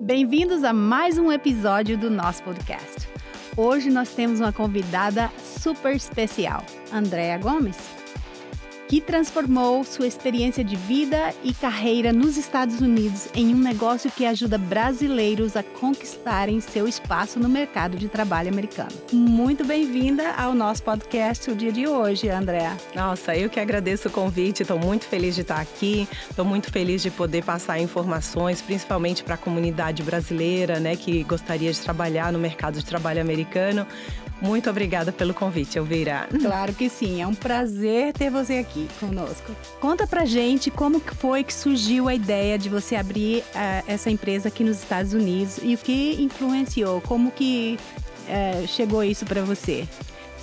Bem-vindos a mais um episódio do nosso podcast. Hoje nós temos uma convidada super especial, Andrea Gomes, que transformou sua experiência de vida e carreira nos Estados Unidos em um negócio que ajuda brasileiros a conquistarem seu espaço no mercado de trabalho americano. Muito bem-vinda ao nosso podcast o dia de hoje, Andrea. Nossa, eu que agradeço o convite, estou muito feliz de estar aqui, estou muito feliz de poder passar informações, principalmente para a comunidade brasileira, né, que gostaria de trabalhar no mercado de trabalho americano. Muito obrigada pelo convite, Elvira. Claro que sim, é um prazer ter você aqui conosco. Conta pra gente como foi que surgiu a ideia de você abrir essa empresa aqui nos Estados Unidos e o que influenciou, como que chegou isso para você?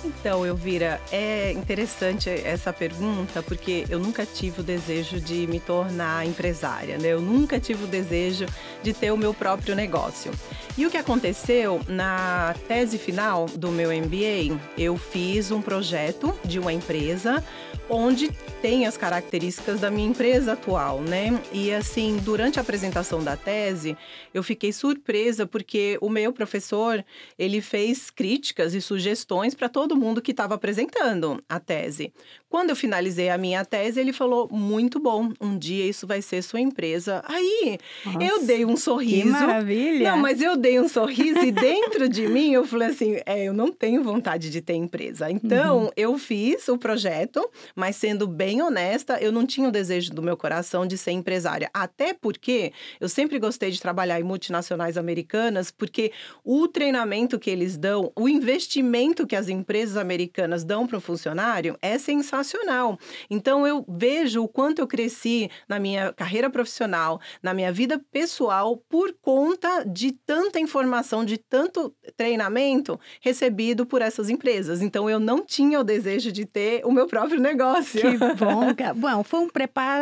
Então, Elvira, é interessante essa pergunta porque eu nunca tive o desejo de me tornar empresária, né? Eu nunca tive o desejo de ter o meu próprio negócio. E o que aconteceu, na tese final do meu MBA, eu fiz um projeto de uma empresa onde tem as características da minha empresa atual, né? E assim, durante a apresentação da tese, eu fiquei surpresa porque o meu professor, ele fez críticas e sugestões para todo mundo que estava apresentando a tese. Quando eu finalizei a minha tese, ele falou, muito bom, um dia isso vai ser sua empresa. Aí, nossa, eu dei um sorriso. Que maravilha! Não, mas eu dei um sorriso e dentro de mim eu falei assim, eu não tenho vontade de ter empresa. Então, eu fiz o projeto, mas sendo bem honesta, eu não tinha o desejo do meu coração de ser empresária. Até porque eu sempre gostei de trabalhar em multinacionais americanas, porque o treinamento que eles dão, o investimento que as empresas americanas dão para o funcionário é sensacional. Então, eu vejo o quanto eu cresci na minha carreira profissional, na minha vida pessoal, por conta de tanta informação, de tanto treinamento recebido por essas empresas. Então, eu não tinha o desejo de ter o meu próprio negócio. Que bom. Bom, foi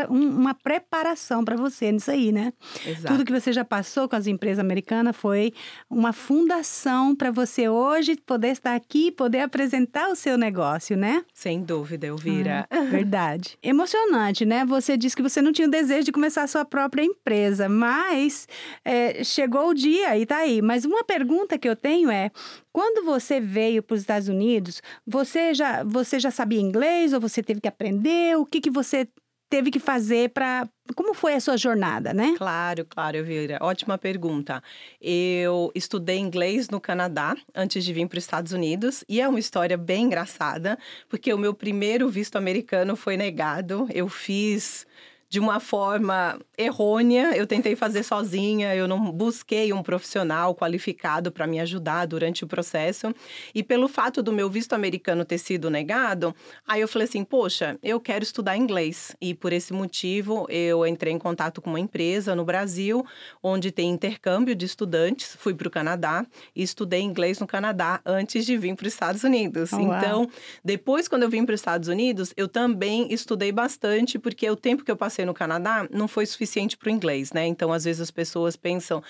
uma preparação para você nisso aí, né? Exato. Tudo que você já passou com as empresas americanas foi uma fundação para você hoje poder estar aqui, poder apresentar o seu negócio, né? Sem dúvida, Elvira. Verdade. Emocionante, né? Você disse que você não tinha o desejo de começar a sua própria empresa, mas chegou o dia e tá aí. Mas uma pergunta que eu tenho é, quando você veio para os Estados Unidos, você já sabia inglês ou você teve que aprender? O que você teve que fazer para... Como foi a sua jornada, né? Claro, Elvira. Ótima pergunta. Eu estudei inglês no Canadá antes de vir para os Estados Unidos e é uma história bem engraçada, porque o meu primeiro visto americano foi negado. Eu fiz de uma forma errônea, eu tentei fazer sozinha, eu não busquei um profissional qualificado para me ajudar durante o processo. E pelo fato do meu visto americano ter sido negado, aí eu falei assim, poxa, eu quero estudar inglês. E por esse motivo, eu entrei em contato com uma empresa no Brasil, onde tem intercâmbio de estudantes. Fui para o Canadá e estudei inglês no Canadá antes de vir para os Estados Unidos. Oh, então, depois, quando eu vim para os Estados Unidos, eu também estudei bastante, porque o tempo que eu passei no Canadá não foi suficiente para o inglês, né? Então, às vezes as pessoas pensam,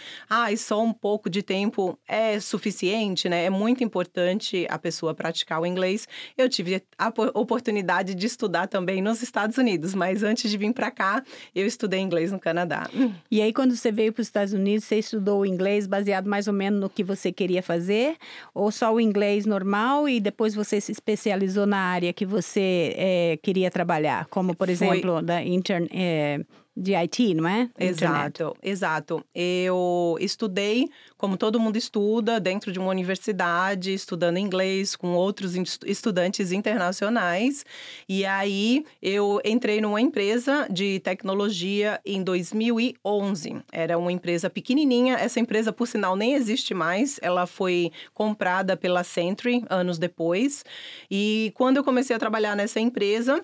só um pouco de tempo é suficiente, né? É muito importante a pessoa praticar o inglês. Eu tive a oportunidade de estudar também nos Estados Unidos, mas antes de vir para cá, eu estudei inglês no Canadá. E aí, quando você veio para os Estados Unidos, você estudou o inglês baseado mais ou menos no que você queria fazer? Ou só o inglês normal e depois você se especializou na área que você queria trabalhar? Como, por exemplo, de IT, não é? Exato. Eu estudei, como todo mundo estuda, dentro de uma universidade, estudando inglês com outros estudantes internacionais. E aí, eu entrei numa empresa de tecnologia em 2011. Era uma empresa pequenininha. Essa empresa, por sinal, nem existe mais. Ela foi comprada pela Century anos depois. E quando eu comecei a trabalhar nessa empresa,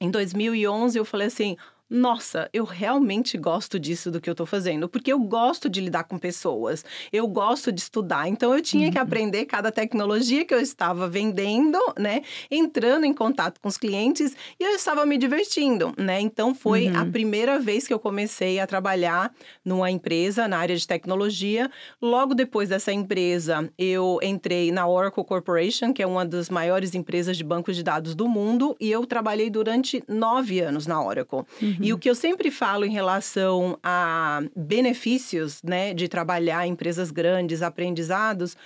em 2011, eu falei assim, nossa, eu realmente gosto disso do que eu tô fazendo, porque eu gosto de lidar com pessoas, eu gosto de estudar, então eu tinha que aprender cada tecnologia que eu estava vendendo, né, entrando em contato com os clientes e eu estava me divertindo, né, então foi a primeira vez que eu comecei a trabalhar numa empresa na área de tecnologia. Logo depois dessa empresa, eu entrei na Oracle Corporation, que é uma das maiores empresas de bancos de dados do mundo, e eu trabalhei durante 9 anos na Oracle. E o que eu sempre falo em relação a benefícios, né, de trabalhar em empresas grandes, aprendizados,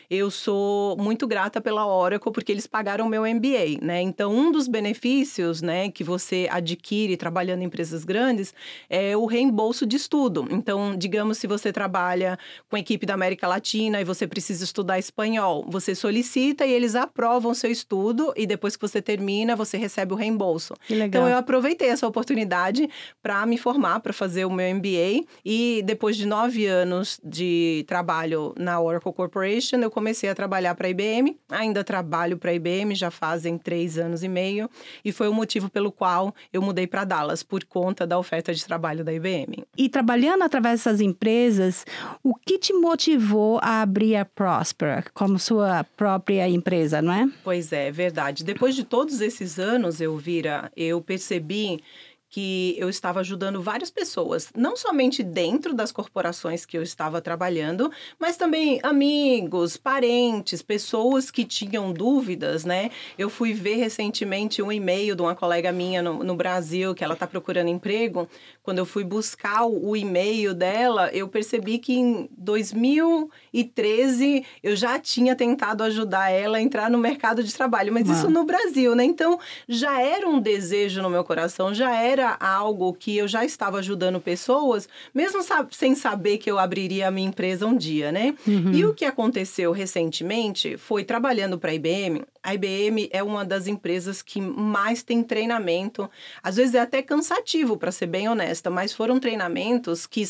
eu sou muito grata pela Oracle, porque eles pagaram o meu MBA, né? Então, um dos benefícios, né, que você adquire trabalhando em empresas grandes é o reembolso de estudo. Então, digamos, se você trabalha com a equipe da América Latina e você precisa estudar espanhol, você solicita e eles aprovam o seu estudo e depois que você termina, você recebe o reembolso. Que legal. Então, eu aproveitei essa oportunidade para me formar, para fazer o meu MBA e depois de 9 anos de trabalho na Oracle Corporation, eu comecei a trabalhar para a IBM, ainda trabalho para a IBM, já fazem 3 anos e meio, e foi o motivo pelo qual eu mudei para Dallas, por conta da oferta de trabalho da IBM. E trabalhando através dessas empresas, o que te motivou a abrir a Prosper como sua própria empresa, não é? Pois é, verdade. Depois de todos esses anos, Elvira, eu percebi que eu estava ajudando várias pessoas, não somente dentro das corporações que eu estava trabalhando, mas também amigos, parentes, pessoas que tinham dúvidas, né? Eu fui ver recentemente um e-mail de uma colega minha no Brasil, que ela está procurando emprego. Quando eu fui buscar o e-mail dela, eu percebi que em 2013 eu já tinha tentado ajudar ela a entrar no mercado de trabalho, mas isso no Brasil, né? Então, já era um desejo no meu coração, já era algo que eu já estava ajudando pessoas, mesmo sem saber que eu abriria a minha empresa um dia, né? E o que aconteceu recentemente foi trabalhando para a IBM. A IBM é uma das empresas que mais tem treinamento. Às vezes é até cansativo, para ser bem honesta, mas foram treinamentos que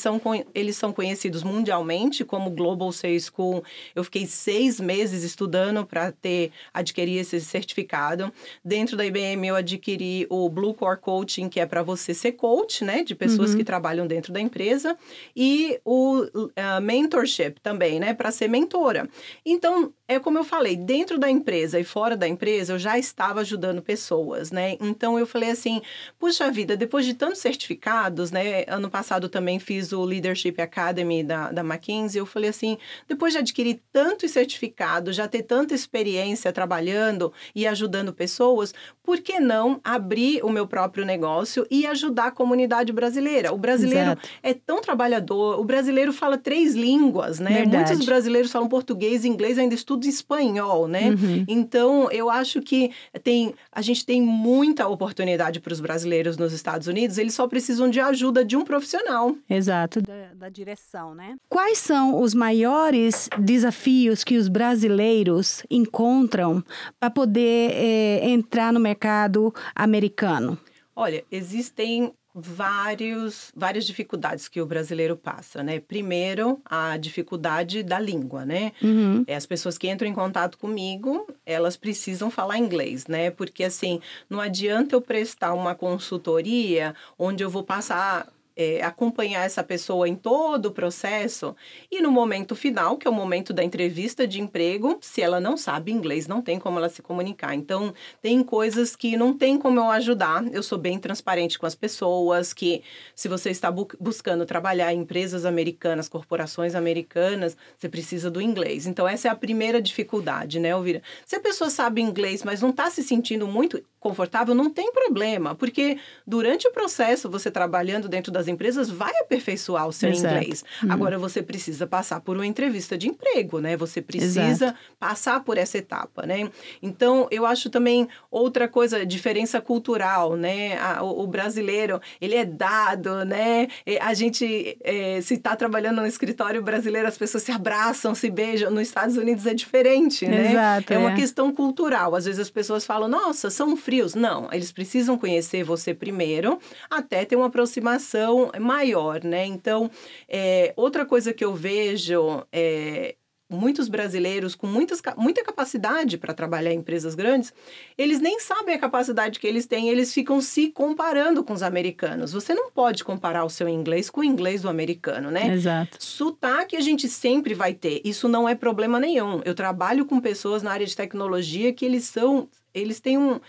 eles são conhecidos mundialmente como Global Sales School. Eu fiquei 6 meses estudando para adquirir esse certificado. Dentro da IBM eu adquiri o Blue Core Coaching, que é para você ser coach, né, de pessoas que trabalham dentro da empresa, e o mentorship também, né, para ser mentora. Então, é como eu falei, dentro da empresa e fora da empresa, eu já estava ajudando pessoas, né? Então, eu falei assim, puxa vida, depois de tantos certificados, né? Ano passado também fiz o Leadership Academy da McKinsey. Eu falei assim, depois de adquirir tantos certificados, já ter tanta experiência trabalhando e ajudando pessoas, por que não abrir o meu próprio negócio e ajudar a comunidade brasileira? O brasileiro é tão trabalhador, o brasileiro fala 3 línguas, né? Verdade. Muitos brasileiros falam português, inglês, ainda estudam espanhol, né? Então, eu acho que a gente tem muita oportunidade para os brasileiros nos Estados Unidos, eles só precisam de ajuda de um profissional. Exato, da direção, né? Quais são os maiores desafios que os brasileiros encontram para poder entrar no mercado americano? Olha, existem várias dificuldades que o brasileiro passa, né? Primeiro, a dificuldade da língua, né? As pessoas que entram em contato comigo, elas precisam falar inglês, né? Porque, assim, não adianta eu prestar uma consultoria onde eu vou passar... acompanhar essa pessoa em todo o processo e no momento final, que é o momento da entrevista de emprego, se ela não sabe inglês, não tem como ela se comunicar. Então, tem coisas que não tem como eu ajudar. Eu sou bem transparente com as pessoas, que se você está buscando trabalhar em empresas americanas, corporações americanas, você precisa do inglês. Então, essa é a primeira dificuldade, né, Elvira? Se a pessoa sabe inglês, mas não está se sentindo muito confortável, não tem problema, porque durante o processo, você trabalhando dentro das empresas, vai aperfeiçoar o seu inglês. Agora, você precisa passar por uma entrevista de emprego, né? Você precisa passar por essa etapa, né? Então, eu acho também outra coisa, diferença cultural, né? O brasileiro, ele é dado, né? A gente, se está trabalhando no escritório brasileiro, as pessoas se abraçam, se beijam. Nos Estados Unidos é diferente, né? Exato, é uma questão cultural. Às vezes as pessoas falam, nossa, são frios. Não, eles precisam conhecer você primeiro, até ter uma aproximação maior, né? Então, outra coisa que eu vejo muitos brasileiros com muita capacidade para trabalhar em empresas grandes, eles nem sabem a capacidade que eles têm, eles ficam se comparando com os americanos. Você não pode comparar o seu inglês com o inglês do americano, né? Exato. Sotaque a gente sempre vai ter, isso não é problema nenhum. Eu trabalho com pessoas na área de tecnologia que eles têm um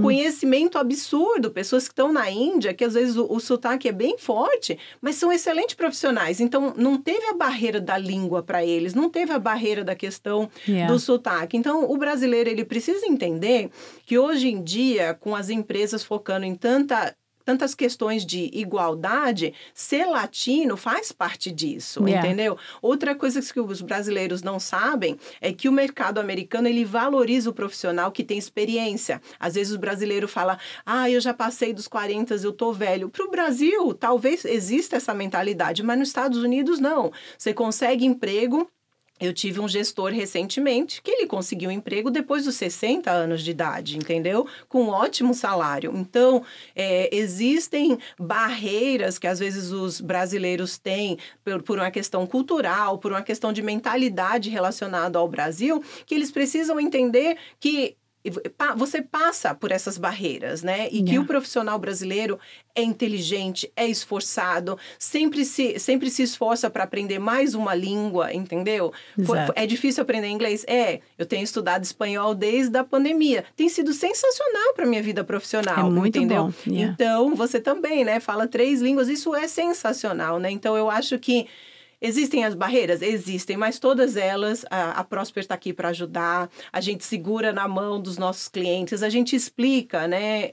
conhecimento absurdo. Pessoas que estão na Índia, que às vezes o sotaque é bem forte, mas são excelentes profissionais. Então, não teve a barreira da língua para eles, não teve a barreira da questão do sotaque. Então, o brasileiro, ele precisa entender que hoje em dia, com as empresas focando em tanta tantas questões de igualdade, ser latino faz parte disso, entendeu? Outra coisa que os brasileiros não sabem é que o mercado americano, ele valoriza o profissional que tem experiência. Às vezes o brasileiro fala, eu já passei dos 40, eu tô velho. Para o Brasil, talvez exista essa mentalidade, mas nos Estados Unidos não. Você consegue emprego. Eu tive um gestor recentemente que ele conseguiu um emprego depois dos 60 anos de idade, entendeu? Com um ótimo salário. Então, existem barreiras que às vezes os brasileiros têm por uma questão cultural, por uma questão de mentalidade relacionada ao Brasil, que eles precisam entender que você passa por essas barreiras, né? E que o profissional brasileiro é inteligente, é esforçado, sempre se esforça para aprender mais uma língua, entendeu? É difícil aprender inglês? Eu tenho estudado espanhol desde a pandemia. Tem sido sensacional para minha vida profissional, é muito entendeu? Bom. Então, você também, né? Fala 3 línguas, isso é sensacional, né? Então, eu acho que existem as barreiras? Existem, mas todas elas, a Prosper está aqui para ajudar, a gente segura na mão dos nossos clientes, a gente explica, né?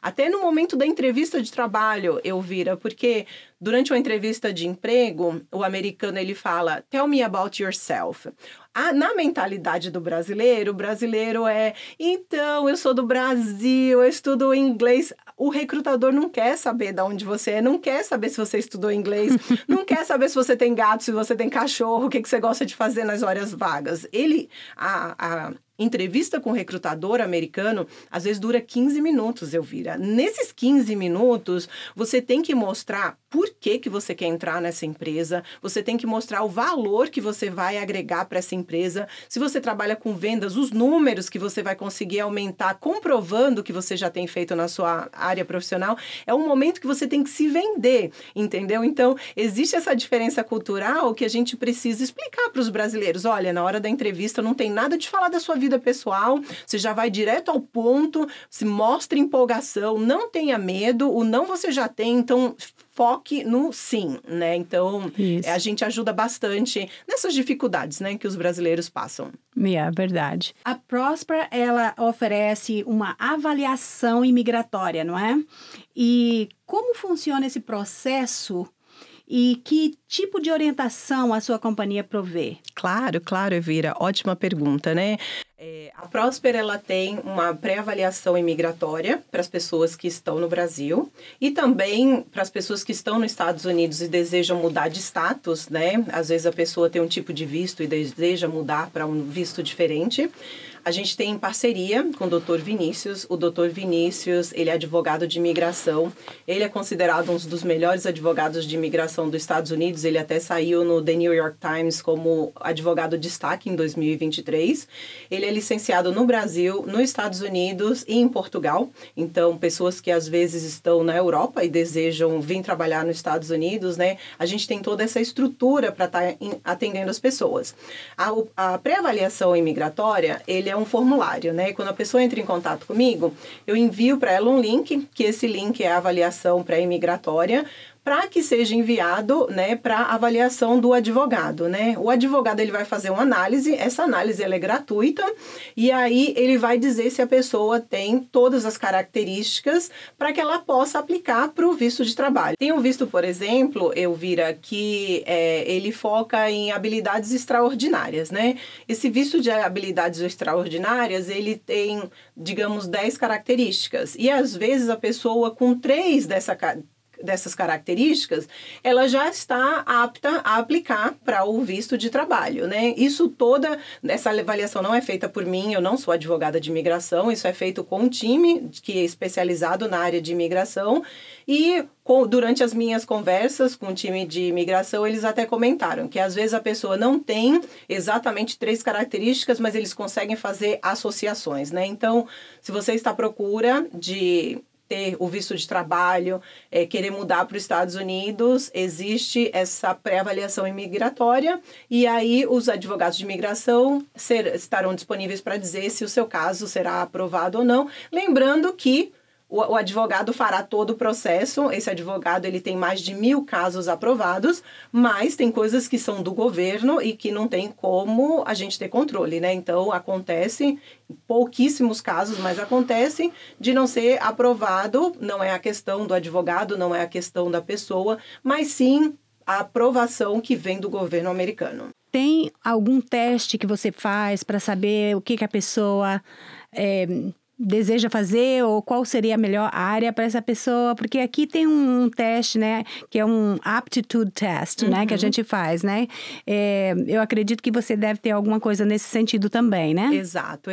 Até no momento da entrevista de trabalho, Elvira, porque durante uma entrevista de emprego, o americano, ele fala, tell me about yourself. Na mentalidade do brasileiro, o brasileiro então, eu sou do Brasil, eu estudo inglês. O recrutador não quer saber de onde você é, não quer saber se você estudou inglês, não quer saber se você tem gato, se você tem cachorro, o que você gosta de fazer nas horas vagas. A entrevista com o recrutador americano, às vezes dura 15 minutos, Elvira. Nesses 15 minutos, você tem que mostrar por que você quer entrar nessa empresa, você tem que mostrar o valor que você vai agregar para essa empresa. Se você trabalha com vendas, os números que você vai conseguir aumentar, comprovando que você já tem feito na sua área profissional, é um momento que você tem que se vender, entendeu? Então, existe essa diferença cultural que a gente precisa explicar para os brasileiros. Olha, na hora da entrevista não tem nada de falar da sua vida pessoal, você já vai direto ao ponto, se mostra empolgação, não tenha medo, o não você já tem, então foque no sim, né? Então, a gente ajuda bastante nessas dificuldades, né, que os brasileiros passam. Verdade. A Prosper, ela oferece uma avaliação imigratória, não é? E como funciona esse processo? E que tipo de orientação a sua companhia provê? Claro, Elvira. Ótima pergunta, né? A Prosper, ela tem uma pré-avaliação imigratória para as pessoas que estão no Brasil e também para as pessoas que estão nos Estados Unidos e desejam mudar de status, né? Às vezes a pessoa tem um tipo de visto e deseja mudar para um visto diferente. A gente tem parceria com o Dr. Vinícius. O Dr. Vinícius, ele é advogado de imigração. Ele é considerado um dos melhores advogados de imigração dos Estados Unidos. Ele até saiu no The New York Times como advogado destaque em 2023. Ele é licenciado no Brasil, nos Estados Unidos e em Portugal. Então, pessoas que às vezes estão na Europa e desejam vir trabalhar nos Estados Unidos, né? A gente tem toda essa estrutura para estar atendendo as pessoas. A pré-avaliação imigratória, ele é um formulário, né? Quando a pessoa entra em contato comigo, eu envio para ela um link, que esse link é a avaliação pré-imigratória, para que seja enviado, né, para avaliação do advogado, né? O advogado, ele vai fazer uma análise, essa análise ela é gratuita, e aí ele vai dizer se a pessoa tem todas as características para que ela possa aplicar para o visto de trabalho. Tem um visto, por exemplo, Elvira, que ele foca em habilidades extraordinárias, né? Esse visto de habilidades extraordinárias, ele tem, digamos, 10 características, e às vezes a pessoa com 3 dessas características, ela já está apta a aplicar para o visto de trabalho, né? Essa avaliação não é feita por mim, eu não sou advogada de imigração, isso é feito com um time que é especializado na área de imigração e durante as minhas conversas com o time de imigração, eles até comentaram que às vezes a pessoa não tem exatamente 3 características, mas eles conseguem fazer associações, né? Então, se você está à procura de ter o visto de trabalho, querer mudar para os Estados Unidos, existe essa pré-avaliação imigratória e aí os advogados de imigração estarão disponíveis para dizer se o seu caso será aprovado ou não. Lembrando que o advogado fará todo o processo. Esse advogado, ele tem mais de 1.000 casos aprovados, mas tem coisas que são do governo e que não tem como a gente ter controle, né? Então, acontece, pouquíssimos casos, mas acontece de não ser aprovado. Não é a questão do advogado, não é a questão da pessoa, mas sim a aprovação que vem do governo americano. Tem algum teste que você faz para saber o que a pessoa deseja fazer ou qual seria a melhor área para essa pessoa? Porque aqui tem um teste, né, que é um aptitude test, né, que a gente faz, né? Eu acredito que você deve ter alguma coisa nesse sentido também, né? Exato.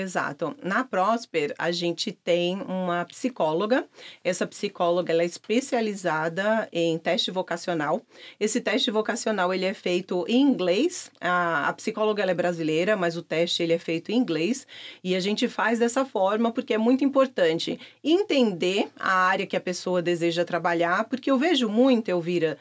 Na Prosper, a gente tem uma psicóloga. Essa psicóloga, ela é especializada em teste vocacional. Esse teste vocacional, ele é feito em inglês. A psicóloga, ela é brasileira, mas o teste, ele é feito em inglês. E a gente faz dessa forma porque é muito importante entender a área que a pessoa deseja trabalhar, porque eu vejo muito, Elvira,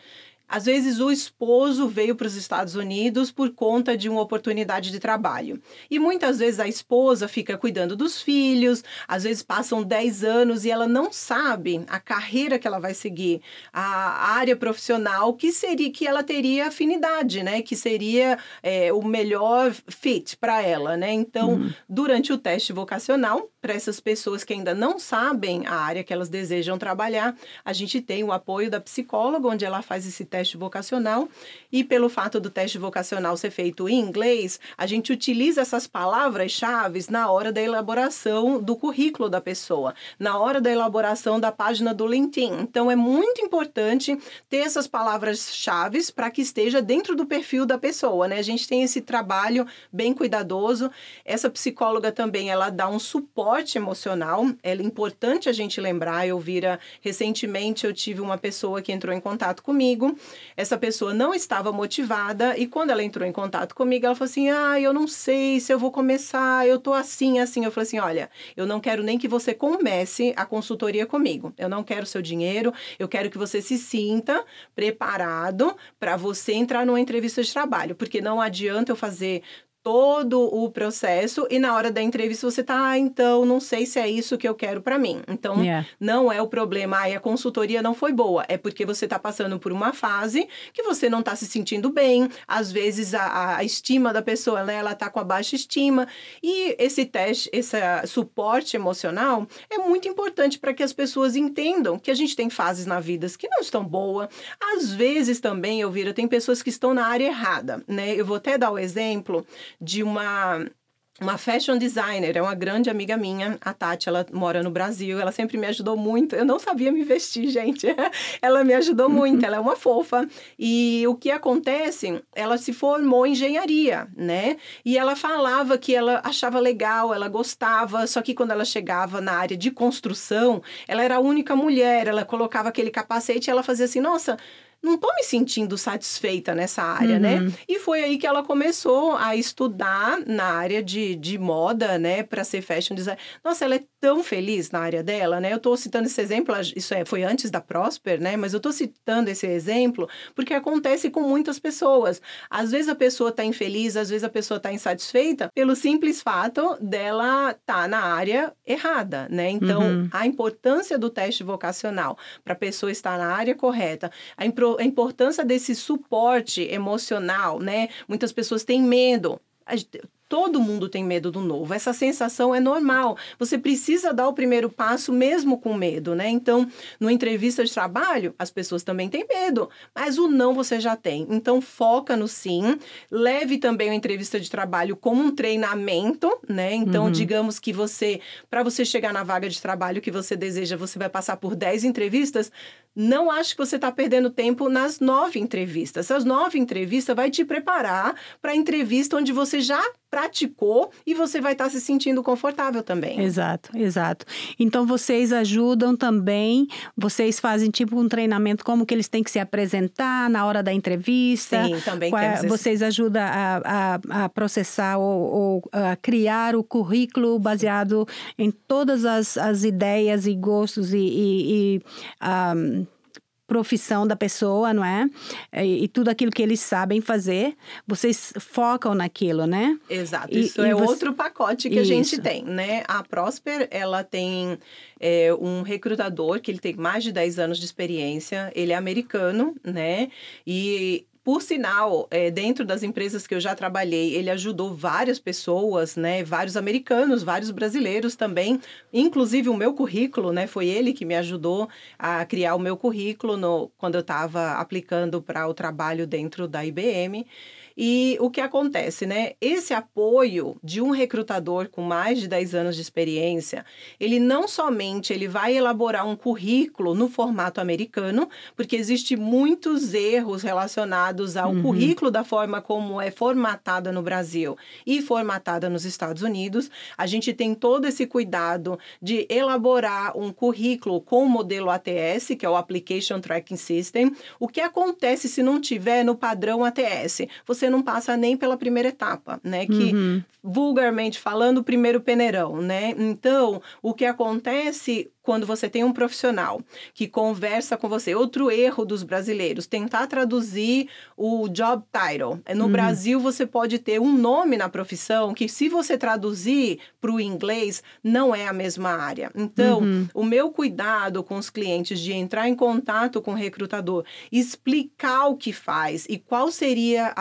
às vezes o esposo veio para os Estados Unidos por conta de uma oportunidade de trabalho. E muitas vezes a esposa fica cuidando dos filhos, às vezes passam 10 anos e ela não sabe a carreira que ela vai seguir, a área profissional que ela teria afinidade, né? Que seria o melhor fit para ela, né? Então, durante o teste vocacional, para essas pessoas que ainda não sabem a área que elas desejam trabalhar, a gente tem o apoio da psicóloga, onde ela faz esse teste vocacional, e pelo fato do teste vocacional ser feito em inglês, a gente utiliza essas palavras-chave na hora da elaboração do currículo da pessoa, na hora da elaboração da página do LinkedIn. Então, é muito importante ter essas palavras-chave para que esteja dentro do perfil da pessoa, né? A gente tem esse trabalho bem cuidadoso. Essa psicóloga também, ela dá um suporte emocional. É importante a gente lembrar, Elvira, recentemente eu tive uma pessoa que entrou em contato comigo. Essa pessoa não estava motivada e quando ela entrou em contato comigo, ela falou assim, eu não sei se eu vou começar, eu tô assim. Eu falei assim, olha, eu não quero nem que você comece a consultoria comigo. Eu não quero seu dinheiro, eu quero que você se sinta preparado para você entrar numa entrevista de trabalho, porque não adianta eu fazer todo o processo e na hora da entrevista você tá, então, não sei se é isso que eu quero para mim. Então, não é o problema, a consultoria não foi boa, é porque você tá passando por uma fase que você não tá se sentindo bem, às vezes a estima da pessoa, né, ela tá com a baixa estima, e esse teste, esse suporte emocional é muito importante para que as pessoas entendam que a gente tem fases na vida que não estão boas. Às vezes também, Elvira, tem pessoas que estão na área errada, né? Eu vou até dar o exemplo de uma fashion designer, é uma grande amiga minha, a Tati, ela mora no Brasil, ela sempre me ajudou muito, eu não sabia me vestir, gente, ela me ajudou muito, ela é uma fofa, e o que acontece, ela se formou em engenharia, né, e ela falava que ela achava legal, ela gostava, só que quando ela chegava na área de construção, ela era a única mulher, ela colocava aquele capacete e ela fazia assim, nossa, não tô me sentindo satisfeita nessa área, né? E foi aí que ela começou a estudar na área de moda, né? Para ser fashion designer. Nossa, ela é tão feliz na área dela, né? Eu tô citando esse exemplo, foi antes da Prosper, né? Mas eu tô citando esse exemplo porque acontece com muitas pessoas. Às vezes a pessoa tá infeliz, às vezes a pessoa tá insatisfeita pelo simples fato dela tá na área errada, né? Então, a importância do teste vocacional para a pessoa estar na área correta, a importância desse suporte emocional, né? Muitas pessoas têm medo. Todo mundo tem medo do novo. Essa sensação é normal. Você precisa dar o primeiro passo mesmo com medo, né? Então, numa entrevista de trabalho, as pessoas também têm medo, mas o não você já tem. Então, foca no sim. Leve também a entrevista de trabalho como um treinamento, né? Então, digamos que para você chegar na vaga de trabalho que você deseja, você vai passar por 10 entrevistas. Não acho que você está perdendo tempo nas 9 entrevistas. As 9 entrevistas vai te preparar para a entrevista onde você já praticou e você vai estar se sentindo confortável também. Exato. Então, vocês ajudam também, vocês fazem tipo um treinamento como que eles têm que se apresentar na hora da entrevista. Sim, também temos esse. Vocês ajudam a processar ou a criar o currículo baseado em todas as ideias e gostos e profissão da pessoa, não é? E tudo aquilo que eles sabem fazer, vocês focam naquilo, né? Exato, isso é outro pacote que a gente tem, né? A Prosper, ela tem um recrutador que ele tem mais de 10 anos de experiência, ele é americano, né? E por sinal, dentro das empresas que eu já trabalhei, ele ajudou várias pessoas, né? Vários americanos, vários brasileiros também. Inclusive, o meu currículo, né? Foi ele que me ajudou a criar o meu currículo quando eu estava aplicando para o trabalho dentro da IBM. E o que acontece, né? Esse apoio de um recrutador com mais de 10 anos de experiência, ele não somente ele vai elaborar um currículo no formato americano, porque existe muitos erros relacionados ao currículo da forma como é formatada no Brasil e formatada nos Estados Unidos. A gente tem todo esse cuidado de elaborar um currículo com o modelo ATS, que é o Application Tracking System. O que acontece se não tiver no padrão ATS? Você não passa nem pela primeira etapa, né? Que, vulgarmente falando, o primeiro peneirão, né? Então, o que acontece quando você tem um profissional que conversa com você, outro erro dos brasileiros, tentar traduzir o job title. No Brasil, você pode ter um nome na profissão que, se você traduzir para o inglês, não é a mesma área. Então, o meu cuidado com os clientes de entrar em contato com o recrutador, explicar o que faz e qual seria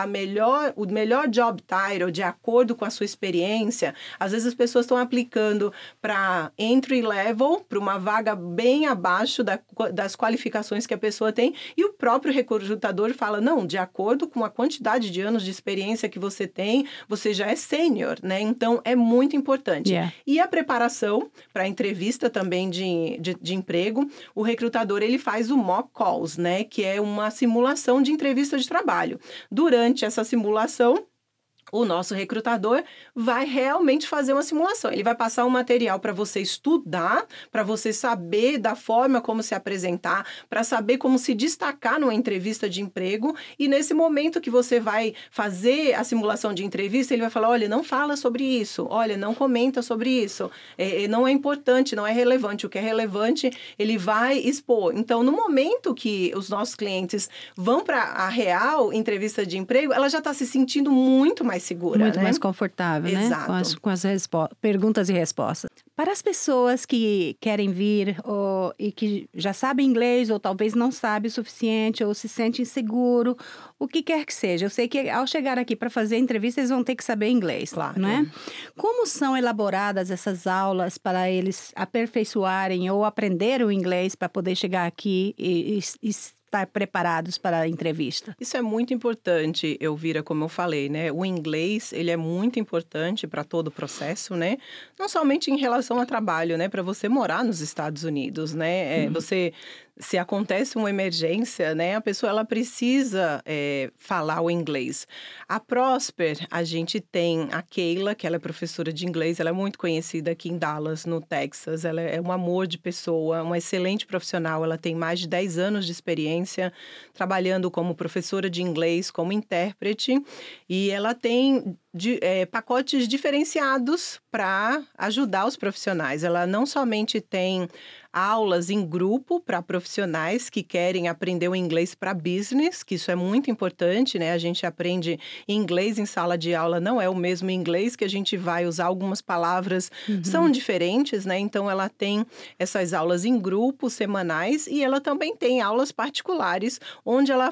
o melhor job title de acordo com a sua experiência. Às vezes, as pessoas estão aplicando para entry level, para uma vaga bem abaixo das qualificações que a pessoa tem, e o próprio recrutador fala, não, de acordo com a quantidade de anos de experiência que você tem, você já é sênior, né? Então, é muito importante. E a preparação para a entrevista também de emprego, o recrutador, ele faz o mock calls, né? Que é uma simulação de entrevista de trabalho. Durante essa simulação, o nosso recrutador vai realmente fazer uma simulação. Ele vai passar um material para você estudar, para você saber da forma como se apresentar, para saber como se destacar numa entrevista de emprego. E nesse momento que você vai fazer a simulação de entrevista, ele vai falar, olha, não fala sobre isso, olha, não comenta sobre isso, não é importante, não é relevante. O que é relevante, ele vai expor. Então, no momento que os nossos clientes vão para a real entrevista de emprego, ela já está se sentindo muito mais segura, muito né? mais confortável, Exato. Né? Com as perguntas e respostas. Para as pessoas que querem vir e que já sabem inglês ou talvez não sabem o suficiente ou se sentem inseguro, o que quer que seja. Eu sei que ao chegar aqui para fazer a entrevista, eles vão ter que saber inglês, claro, não é? Como são elaboradas essas aulas para eles aperfeiçoarem ou aprender o inglês para poder chegar aqui e estar preparados para a entrevista? Isso é muito importante, Elvira, como eu falei, né? O inglês, ele é muito importante para todo o processo, né? Não somente em relação ao trabalho, né? Para você morar nos Estados Unidos, né? Se acontece uma emergência, né? A pessoa, ela precisa falar o inglês. A Prosper, a gente tem a Keila, que ela é professora de inglês, ela é muito conhecida aqui em Dallas, no Texas. Ela é um amor de pessoa, uma excelente profissional. Ela tem mais de 10 anos de experiência trabalhando como professora de inglês, como intérprete. E ela tem pacotes diferenciados para ajudar os profissionais. Ela não somente tem aulas em grupo para profissionais que querem aprender o inglês para business, que isso é muito importante, né? A gente aprende inglês em sala de aula, não é o mesmo inglês que a gente vai usar, algumas palavras são diferentes, né? Então, ela tem essas aulas em grupo, semanais, e ela também tem aulas particulares, onde ela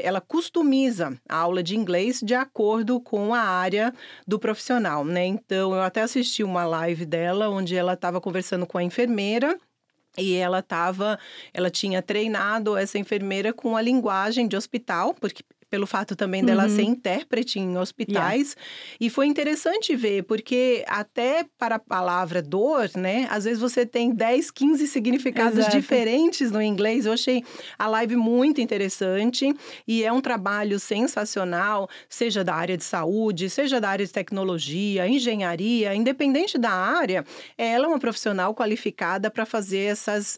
ela customiza a aula de inglês de acordo com a área do profissional, né? Então, eu até assisti uma live dela, onde ela estava conversando com a enfermeira, e ela tinha treinado essa enfermeira com a linguagem de hospital, porque pelo fato também dela ser intérprete em hospitais. E foi interessante ver, porque até para a palavra dor, né? Às vezes você tem 10, 15 significados diferentes no inglês. Eu achei a live muito interessante e é um trabalho sensacional, seja da área de saúde, seja da área de tecnologia, engenharia, independente da área, ela é uma profissional qualificada para fazer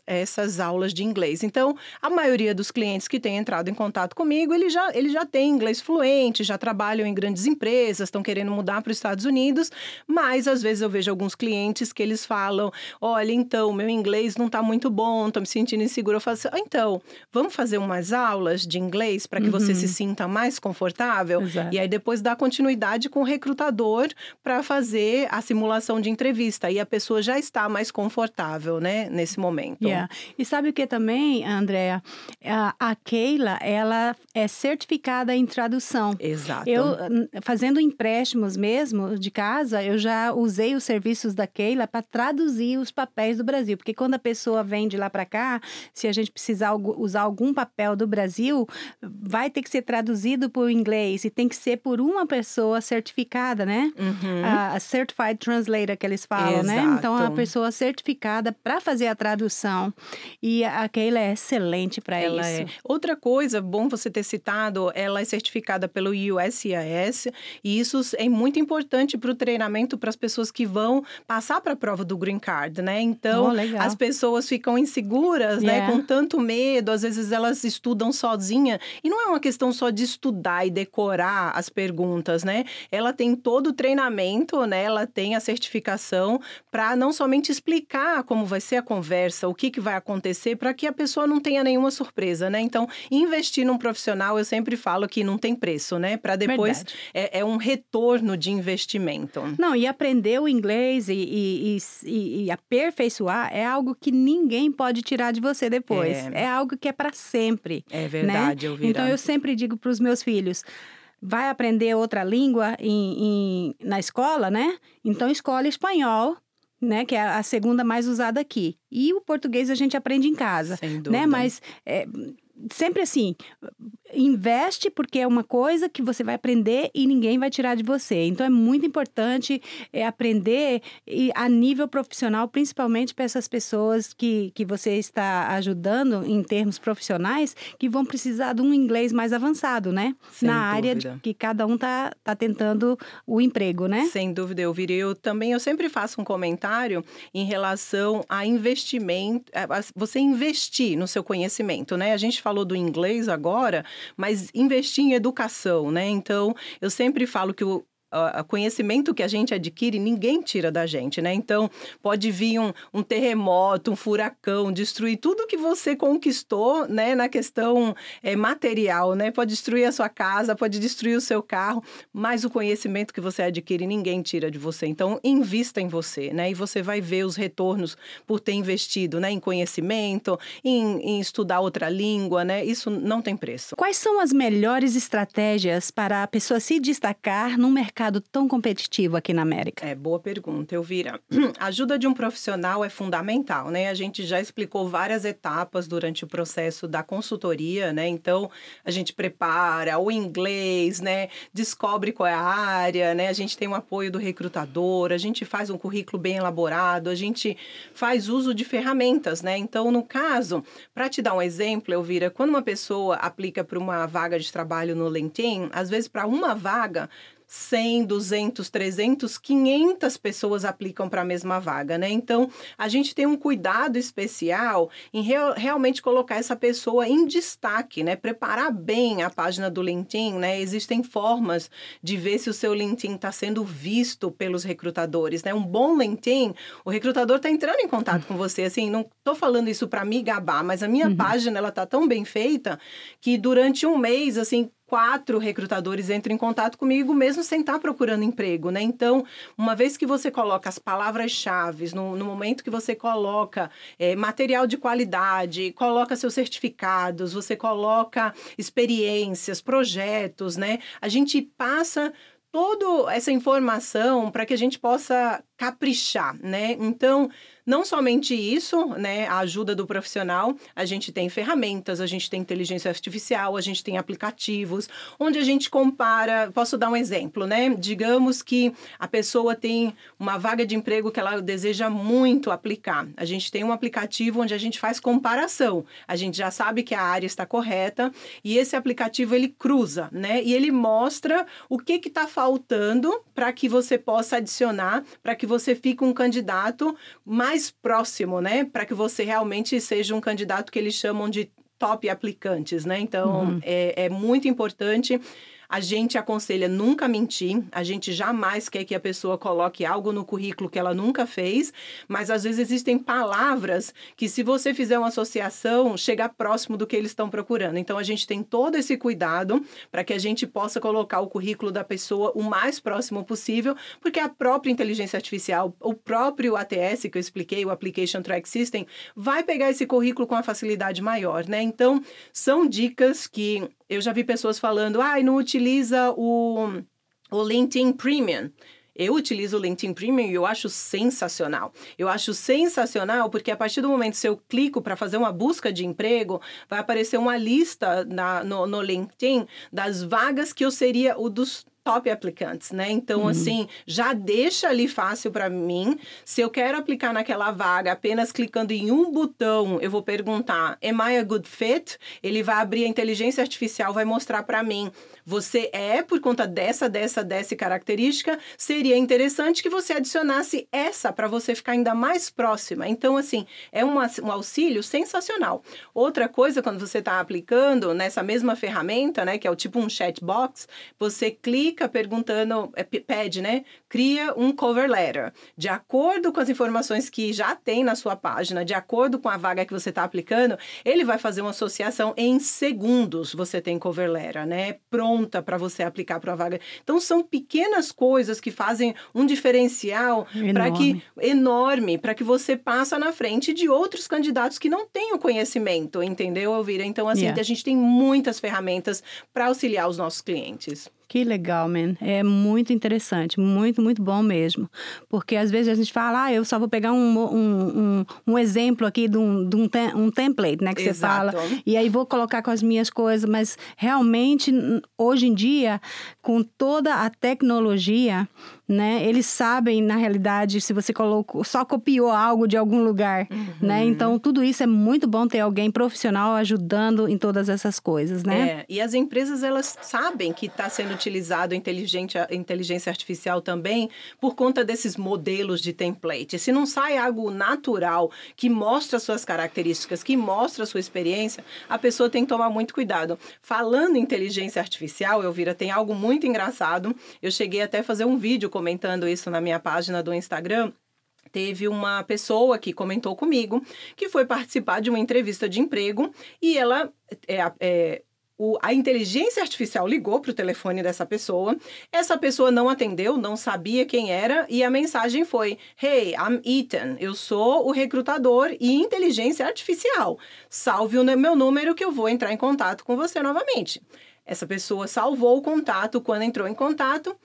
essas aulas de inglês. Então, a maioria dos clientes que têm entrado em contato comigo, eles já têm inglês fluente, já trabalham em grandes empresas, estão querendo mudar para os Estados Unidos, mas às vezes eu vejo alguns clientes que eles falam, olha, então, meu inglês não está muito bom, estou me sentindo insegura. Eu falo assim, então, vamos fazer umas aulas de inglês para que você se sinta mais confortável? Exato. E aí depois dá continuidade com o recrutador para fazer a simulação de entrevista. E a pessoa já está mais confortável, né, nesse momento. Yeah. E sabe o que também, Andréa? A Keila, ela é certificada em tradução. Exato. Eu, fazendo empréstimos mesmo de casa, eu já usei os serviços da Keila para traduzir os papéis do Brasil. Porque quando a pessoa vem de lá para cá, se a gente precisar usar algum papel do Brasil, vai ter que ser traduzido por inglês e tem que ser por uma pessoa certificada, né? A Certified Translator que eles falam, né? Então, a pessoa certificada para fazer a tradução. E a Keila é excelente para isso. Outra coisa, bom você ter citado, ela é certificada pelo USCIS e isso é muito importante para o treinamento para as pessoas que vão passar para a prova do Green Card, né? Então, as pessoas ficam inseguras, né? Com tanto medo, às vezes elas estudam sozinha e não é uma questão só de estudar e decorar as perguntas, né? Ela tem todo o treinamento, né? Ela tem a certificação para não somente explicar como vai ser a conversa, o que vai acontecer, para que a pessoa não tenha nenhuma surpresa, né? Então, investir num profissional, eu sempre falo que não tem preço, né? Para depois, é um retorno de investimento. Não, e aprender o inglês e aperfeiçoar é algo que ninguém pode tirar de você depois. É algo que é para sempre. É verdade, né? Elvira. Então, eu sempre digo para os meus filhos, vai aprender outra língua na escola, né? Então, escolhe espanhol, né? Que é a segunda mais usada aqui. E o português a gente aprende em casa. Sem dúvida. Né? Mas sempre assim, investe porque é uma coisa que você vai aprender e ninguém vai tirar de você. Então, é muito importante aprender a nível profissional, principalmente para essas pessoas que você está ajudando em termos profissionais, que vão precisar de um inglês mais avançado, né? Sem Na área que cada um tá tentando o emprego, né? Sem dúvida, Elvira. Eu sempre faço um comentário em relação a investimento, você investir no seu conhecimento, né? A gente falou do inglês agora, mas investir em educação, né? Então, eu sempre falo que o conhecimento que a gente adquire, ninguém tira da gente, né? Então, pode vir um terremoto, um furacão, destruir tudo que você conquistou, né? Na questão material, né? Pode destruir a sua casa, pode destruir o seu carro, mas o conhecimento que você adquire, ninguém tira de você. Então, invista em você, né? E você vai ver os retornos por ter investido, né? Em conhecimento, em estudar outra língua, né? Isso não tem preço. Quais são as melhores estratégias para a pessoa se destacar num mercado tão competitivo aqui na América? Boa pergunta, Elvira. A ajuda de um profissional é fundamental, né? A gente já explicou várias etapas durante o processo da consultoria, né? Então, a gente prepara o inglês, né? Descobre qual é a área, né? A gente tem o apoio do recrutador, a gente faz um currículo bem elaborado, a gente faz uso de ferramentas, né? Então, no caso, para te dar um exemplo, Elvira, quando uma pessoa aplica para uma vaga de trabalho no LinkedIn, às vezes para uma vaga, 100, 200, 300, 500 pessoas aplicam para a mesma vaga, né? Então, a gente tem um cuidado especial em realmente colocar essa pessoa em destaque, né? Preparar bem a página do LinkedIn, né? Existem formas de ver se o seu LinkedIn está sendo visto pelos recrutadores, né? Um bom LinkedIn, o recrutador está entrando em contato com você, assim, não estou falando isso para me gabar, mas a minha página, ela está tão bem feita que durante um mês, assim, 4 recrutadores entram em contato comigo mesmo sem estar procurando emprego, né? Então, uma vez que você coloca as palavras-chave, no momento que você coloca material de qualidade, coloca seus certificados, você coloca experiências, projetos, né? A gente passa toda essa informação para que a gente possa caprichar, né? Então, não somente isso, né? A ajuda do profissional, a gente tem ferramentas, a gente tem inteligência artificial, a gente tem aplicativos, onde a gente compara, posso dar um exemplo, né? Digamos que a pessoa tem uma vaga de emprego que ela deseja muito aplicar. A gente tem um aplicativo onde a gente faz comparação. A gente já sabe que a área está correta e esse aplicativo, ele cruza, né? E ele mostra o que está faltando para que você possa adicionar, para que você fique um candidato mais próximo, né? Para que você realmente seja um candidato que eles chamam de top aplicantes, né? Então, é muito importante. A gente aconselha nunca mentir, a gente jamais quer que a pessoa coloque algo no currículo que ela nunca fez, mas às vezes existem palavras que, se você fizer uma associação, chega próximo do que eles estão procurando. Então, a gente tem todo esse cuidado para que a gente possa colocar o currículo da pessoa o mais próximo possível, porque a própria inteligência artificial, o próprio ATS que eu expliquei, o Application Track System, vai pegar esse currículo com uma facilidade maior, né? Então, são dicas que eu já vi pessoas falando, não utiliza o LinkedIn Premium. Eu utilizo o LinkedIn Premium e eu acho sensacional. Eu acho sensacional porque a partir do momento que eu clico para fazer uma busca de emprego, vai aparecer uma lista no LinkedIn das vagas que eu seria o dos top aplicantes, né? Então, assim, já deixa ali fácil para mim. Se eu quero aplicar naquela vaga, apenas clicando em um botão, eu vou perguntar, am I a good fit? Ele vai abrir a inteligência artificial, vai mostrar para mim, você por conta dessa característica, seria interessante que você adicionasse essa para você ficar ainda mais próxima. Então, assim, é um auxílio sensacional. Outra coisa, quando você está aplicando nessa mesma ferramenta, né, que é o tipo um chat box, você clica perguntando, pede, né? Cria um cover letter. De acordo com as informações que já tem na sua página, de acordo com a vaga que você está aplicando, ele vai fazer uma associação em segundos. Você tem cover letter, né? Pronta para você aplicar para uma vaga. Então, são pequenas coisas que fazem um diferencial enorme para que você passe na frente de outros candidatos que não têm o conhecimento, entendeu, Elvira? Então, assim, a gente tem muitas ferramentas para auxiliar os nossos clientes. Que legal, man. É muito interessante, muito, muito bom mesmo. Porque às vezes a gente fala, eu só vou pegar um exemplo aqui de um template, né, que Exato. você fala, e aí vou colocar com as minhas coisas, mas realmente, hoje em dia, com toda a tecnologia, né, eles sabem, na realidade, se você só copiou algo de algum lugar, né, então tudo isso é muito bom ter alguém profissional ajudando em todas essas coisas, né? E as empresas, elas sabem que está sendo utilizado inteligência artificial também por conta desses modelos de template. Se não sai algo natural que mostra suas características, que mostra a sua experiência, a pessoa tem que tomar muito cuidado. Falando em inteligência artificial, Elvira, tem algo muito engraçado. Eu cheguei até a fazer um vídeo comentando isso na minha página do Instagram. Teve uma pessoa que comentou comigo que foi participar de uma entrevista de emprego e ela a inteligência artificial ligou para o telefone dessa pessoa. Essa pessoa não atendeu, não sabia quem era, e a mensagem foi: Hey, I'm Ethan, eu sou o recrutador e inteligência artificial. Salve o meu número que eu vou entrar em contato com você novamente. Essa pessoa salvou o contato. Quando entrou em contato,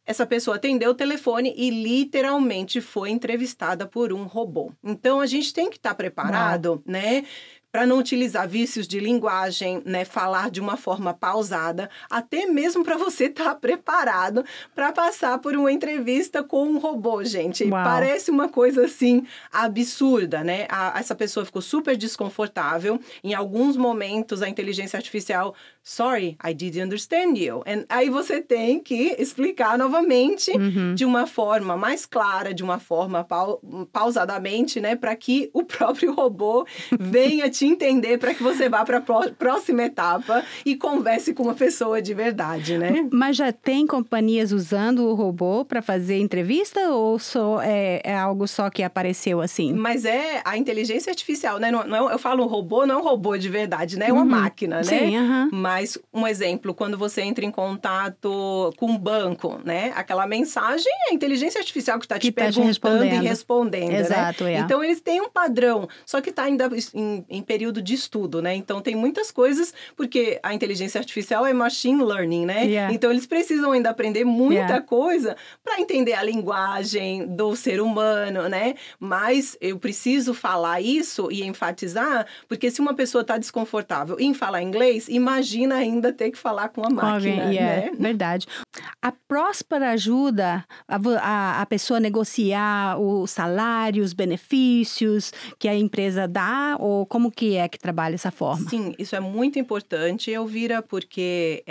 essa pessoa atendeu o telefone e literalmente foi entrevistada por um robô. Então, a gente tem que estar preparado, né? Para não utilizar vícios de linguagem, né? Falar de uma forma pausada, até mesmo para você estar preparado para passar por uma entrevista com um robô, gente. Parece uma coisa, assim, absurda, né? Essa pessoa ficou super desconfortável. Em alguns momentos, a inteligência artificial... Sorry, I didn't understand you. Aí você tem que explicar novamente de uma forma mais clara, de uma forma pausadamente, né? Para que o próprio robô venha te entender, para que você vá para a próxima etapa e converse com uma pessoa de verdade, né? Mas já tem companhias usando o robô para fazer entrevista ou só é algo só que apareceu assim? Mas é a inteligência artificial, né? Não eu falo robô, não é um robô de verdade, né? É uma máquina, né? Sim, Mas, um exemplo, quando você entra em contato com um banco, né? Aquela mensagem é a inteligência artificial que está te perguntando e respondendo, Exato, né? Então, eles têm um padrão, só que está ainda em período de estudo, né? Então, tem muitas coisas, porque a inteligência artificial é machine learning, né? Então, eles precisam ainda aprender muita coisa para entender a linguagem do ser humano, né? Mas eu preciso falar isso e enfatizar, porque se uma pessoa está desconfortável em falar inglês, imagina ainda ter que falar com a máquina, né? Verdade. A Prosper ajuda a pessoa a negociar o salário, os benefícios que a empresa dá, ou como que é que trabalha essa forma? Sim, isso é muito importante, Elvira, porque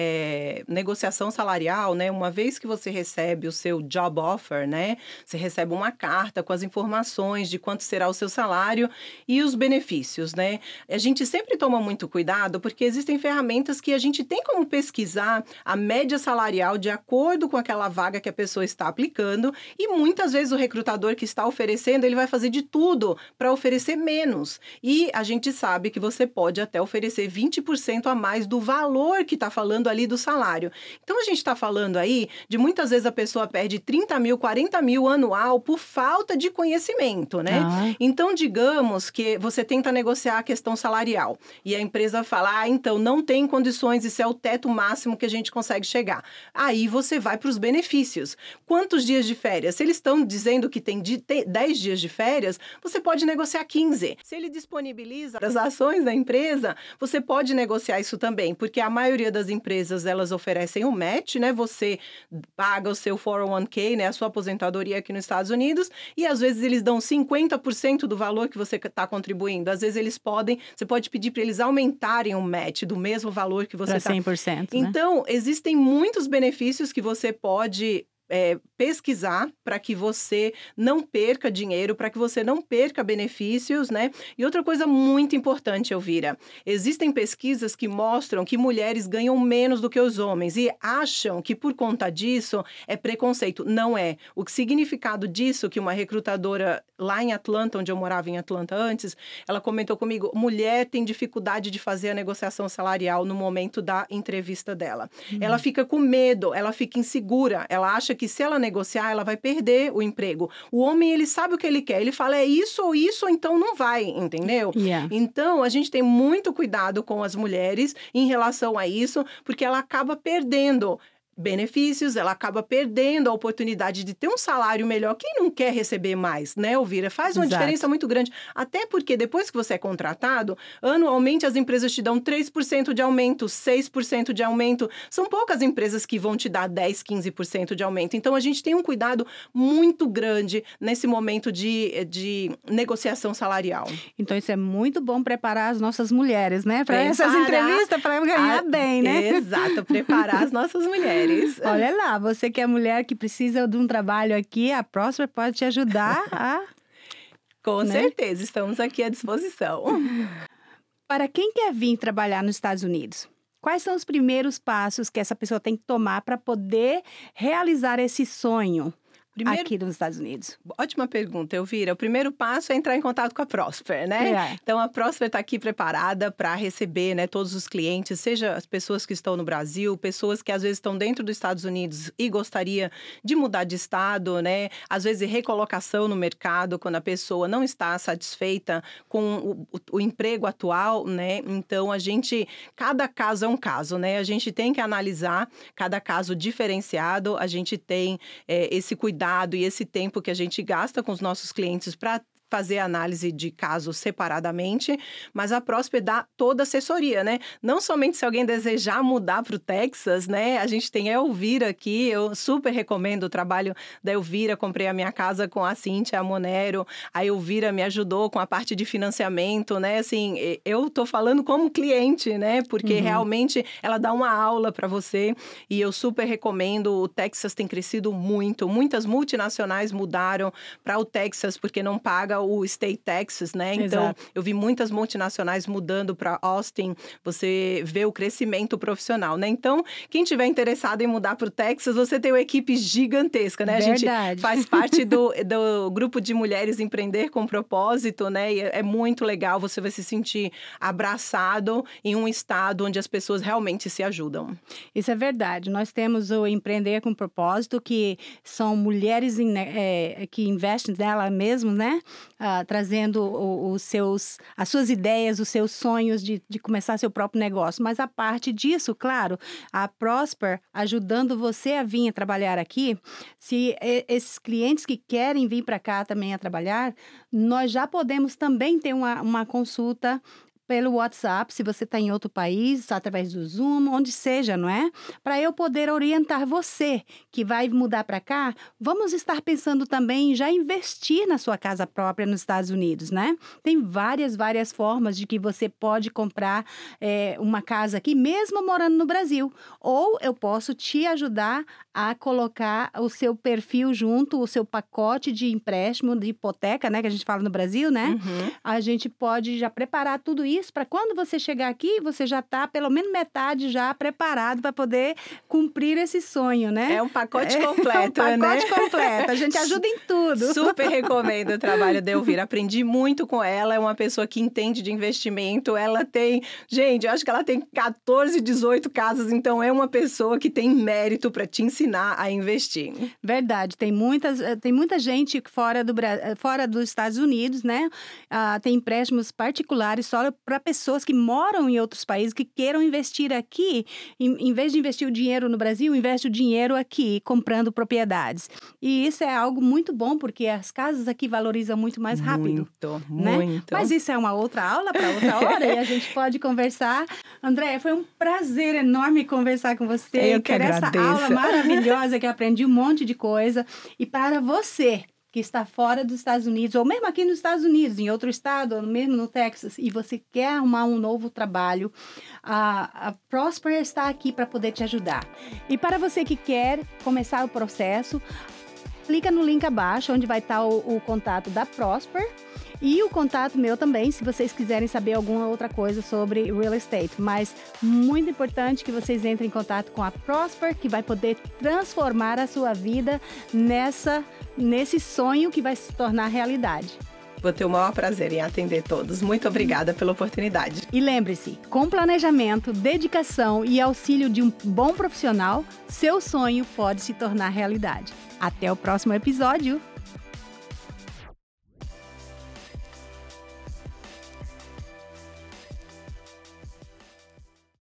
negociação salarial, né? Uma vez que você recebe o seu job offer, né? Você recebe uma carta com as informações de quanto será o seu salário e os benefícios, né? A gente sempre toma muito cuidado, porque existem ferramentas que a gente tem como pesquisar a média salarial de acordo com aquela vaga que a pessoa está aplicando, e muitas vezes o recrutador que está oferecendo, ele vai fazer de tudo para oferecer menos. E a gente sabe que você pode até oferecer 20% a mais do valor que está falando ali do salário. Então, a gente está falando aí de muitas vezes a pessoa perde 30 mil, 40 mil anual por falta de conhecimento, né? Então, digamos que você tenta negociar a questão salarial e a empresa fala, então não tem condições, isso é o teto máximo que a gente consegue chegar. Aí você vai para os benefícios. Quantos dias de férias? Se eles estão dizendo que tem 10 dias de férias, você pode negociar 15. Se ele disponibiliza as ações da empresa, você pode negociar isso também, porque a maioria das empresas, elas oferecem um match, né? Você paga o seu 401k, né? A sua aposentadoria aqui nos Estados Unidos, e às vezes eles dão 50% do valor que você está contribuindo. Às vezes você pode pedir para eles aumentarem o match do mesmo valor que você está. 100%, né? Então, existem muitos benefícios que você pode pesquisar para que você não perca dinheiro, para que você não perca benefícios, né? E outra coisa muito importante, Elvira, existem pesquisas que mostram que mulheres ganham menos do que os homens e acham que por conta disso é preconceito. Não é. O significado disso, que uma recrutadora lá em Atlanta, onde eu morava em Atlanta antes, ela comentou comigo, mulher tem dificuldade de fazer a negociação salarial no momento da entrevista dela. Ela fica com medo, ela fica insegura, ela acha que se ela negociar, ela vai perder o emprego. O homem, ele sabe o que ele quer. Ele fala, é isso ou isso, ou então não vai, entendeu? Então, a gente tem muito cuidado com as mulheres em relação a isso, porque ela acaba perdendo benefícios, ela acaba perdendo a oportunidade de ter um salário melhor. Quem não quer receber mais, né, Elvira? Faz uma diferença muito grande. Até porque depois que você é contratado, anualmente as empresas te dão 3% de aumento, 6% de aumento. São poucas empresas que vão te dar 10%, 15% de aumento. Então, a gente tem um cuidado muito grande nesse momento de negociação salarial. Então, isso é muito bom preparar as nossas mulheres, né? Para essas entrevistas, para ganhar bem, né? Exato, preparar as nossas mulheres. Olha lá, você que é mulher que precisa de um trabalho aqui, a Prosper pode te ajudar a... Com certeza, estamos aqui à disposição. Para quem quer vir trabalhar nos Estados Unidos, quais são os primeiros passos que essa pessoa tem que tomar para poder realizar esse sonho? Aqui nos Estados Unidos? Ótima pergunta, Elvira. O primeiro passo é entrar em contato com a Prosper, né? Então, a Prosper está aqui preparada para receber, né, todos os clientes, seja as pessoas que estão no Brasil, pessoas que às vezes estão dentro dos Estados Unidos e gostaria de mudar de estado, né? Às vezes, recolocação no mercado, quando a pessoa não está satisfeita com o emprego atual, né? Então, cada caso é um caso, né? A gente tem que analisar cada caso diferenciado, a gente tem esse cuidado e esse tempo que a gente gasta com os nossos clientes para fazer análise de casos separadamente, mas a Prosper dá toda a assessoria, né? Não somente se alguém desejar mudar para o Texas, né? A gente tem a Elvira aqui, eu super recomendo o trabalho da Elvira, comprei a minha casa com a Cíntia Monero, a Elvira me ajudou com a parte de financiamento, né? Assim, eu tô falando como cliente, né? Porque realmente ela dá uma aula para você e eu super recomendo. O Texas tem crescido muito, muitas multinacionais mudaram para o Texas porque não paga o State Taxes, né? Então, eu vi muitas multinacionais mudando para Austin. Você vê o crescimento profissional, né? Então, quem tiver interessado em mudar para o Texas, você tem uma equipe gigantesca, né? Verdade. A gente faz parte do grupo de mulheres Empreender com Propósito, né? E é muito legal, você vai se sentir abraçado em um estado onde as pessoas realmente se ajudam. Isso é verdade. Nós temos o Empreender com Propósito, que são mulheres que investem nela mesmo, né? Trazendo as suas ideias, os seus sonhos de começar seu próprio negócio. Mas a parte disso, claro, a Prosper ajudando você a vir a trabalhar aqui. Se esses clientes que querem vir para cá também a trabalhar, nós já podemos também ter uma consulta pelo WhatsApp, se você está em outro país, através do Zoom, onde seja, não é? Para eu poder orientar você que vai mudar para cá, vamos estar pensando também em já investir na sua casa própria nos Estados Unidos, né? Tem várias formas de que você pode comprar uma casa aqui, mesmo morando no Brasil. Ou eu posso te ajudar a colocar o seu perfil junto, o seu pacote de empréstimo, de hipoteca, né? Que a gente fala no Brasil, né? Uhum. A gente pode já preparar tudo isso para quando você chegar aqui, você já está pelo menos metade já preparado para poder cumprir esse sonho, né? É um pacote completo, né? Um pacote completo. A gente ajuda em tudo. Super recomendo o trabalho da Elvira. Aprendi muito com ela. É uma pessoa que entende de investimento. Ela tem... Gente, eu acho que ela tem 14, 18 casas. Então, é uma pessoa que tem mérito para te ensinar a investir. Verdade. Tem muita gente fora dos Estados Unidos, né? Tem empréstimos particulares só para pessoas que moram em outros países, que queiram investir aqui. Em vez de investir o dinheiro no Brasil, investe o dinheiro aqui, comprando propriedades. E isso é algo muito bom, porque as casas aqui valorizam muito mais rápido. Muito. Mas isso é uma outra aula para outra hora e a gente pode conversar. Andréia, foi um prazer enorme conversar com você. Eu que agradeço. Essa aula maravilhosa que eu aprendi um monte de coisa. E para você que está fora dos Estados Unidos, ou mesmo aqui nos Estados Unidos, em outro estado, ou mesmo no Texas, e você quer arrumar um novo trabalho, a Prosper está aqui para poder te ajudar. E para você que quer começar o processo, clica no link abaixo, onde vai estar o contato da Prosper e o contato meu também, se vocês quiserem saber alguma outra coisa sobre real estate. Mas muito importante que vocês entrem em contato com a Prosper, que vai poder transformar a sua vida nesse sonho que vai se tornar realidade. Vou ter o maior prazer em atender todos. Muito obrigada pela oportunidade. E lembre-se, com planejamento, dedicação e auxílio de um bom profissional, seu sonho pode se tornar realidade. Até o próximo episódio!